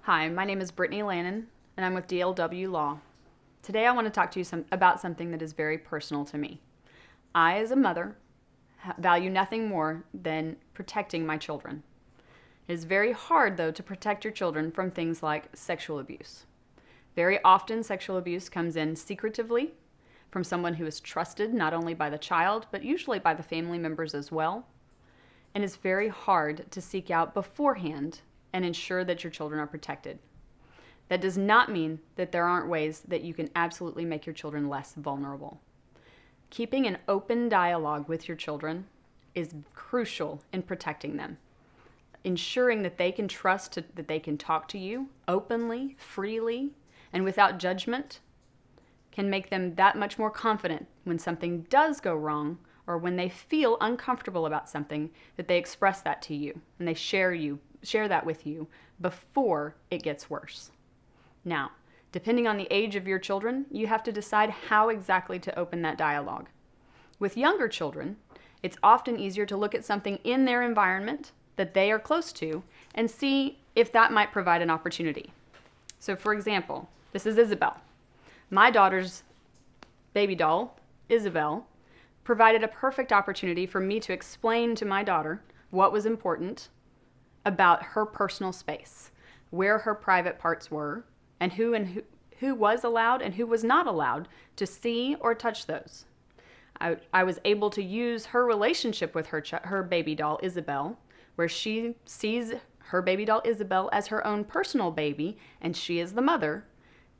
Hi, my name is Brittany Lannon, and I'm with DLW Law. Today I want to talk to you about something that is very personal to me. I, as a mother, value nothing more than protecting my children. It is very hard, though, to protect your children from things like sexual abuse. Very often, sexual abuse comes in secretively from someone who is trusted not only by the child, but usually by the family members as well. And it's very hard to seek out beforehand and ensure that your children are protected. That does not mean that there aren't ways that you can absolutely make your children less vulnerable. Keeping an open dialogue with your children is crucial in protecting them. Ensuring that they can trust that they can talk to you openly, freely, and without judgment can make them that much more confident when something does go wrong or when they feel uncomfortable about something, that they express that to you and they share that with you before it gets worse. Now, depending on the age of your children, you have to decide how exactly to open that dialogue. With younger children, it's often easier to look at something in their environment that they are close to and see if that might provide an opportunity. So for example, this is Isabel. My daughter's baby doll, Isabel, provided a perfect opportunity for me to explain to my daughter what was important about her personal space, where her private parts were, and who was allowed and who was not allowed to see or touch those. I was able to use her relationship with her baby doll, Isabel, where she sees her baby doll, Isabel, as her own personal baby, and she is the mother,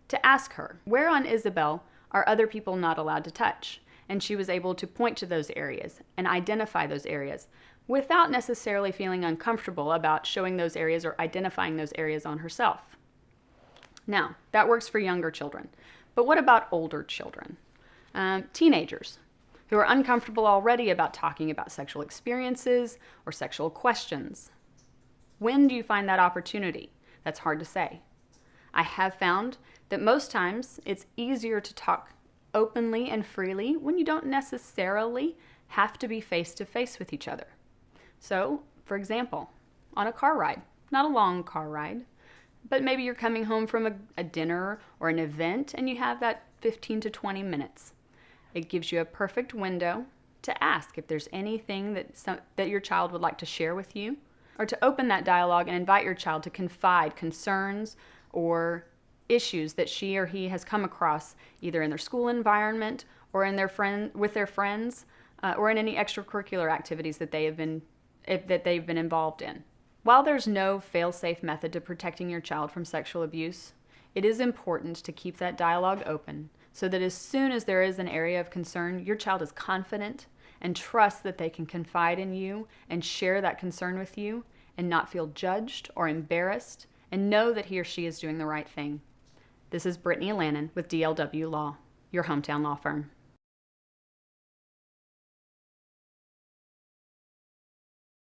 to ask her, where on Isabel are other people not allowed to touch? And she was able to point to those areas and identify those areas without necessarily feeling uncomfortable about showing those areas or identifying those areas on herself. Now, that works for younger children. But what about older children? Teenagers who are uncomfortable already about talking about sexual experiences or sexual questions. When do you find that opportunity? That's hard to say. I have found that most times it's easier to talk openly and freely when you don't necessarily have to be face-to-face with each other. So, for example, on a car ride, not a long car ride, but maybe you're coming home from a dinner or an event and you have that 15 to 20 minutes. It gives you a perfect window to ask if there's anything that your child would like to share with you, or to open that dialogue and invite your child to confide concerns or issues that she or he has come across either in their school environment or in with their friends or in any extracurricular activities that they've been involved in. While there's no fail-safe method to protecting your child from sexual abuse, it is important to keep that dialogue open so that as soon as there is an area of concern, your child is confident and trusts that they can confide in you and share that concern with you and not feel judged or embarrassed and know that he or she is doing the right thing. This is Brittany Lannon with DLW Law, your hometown law firm.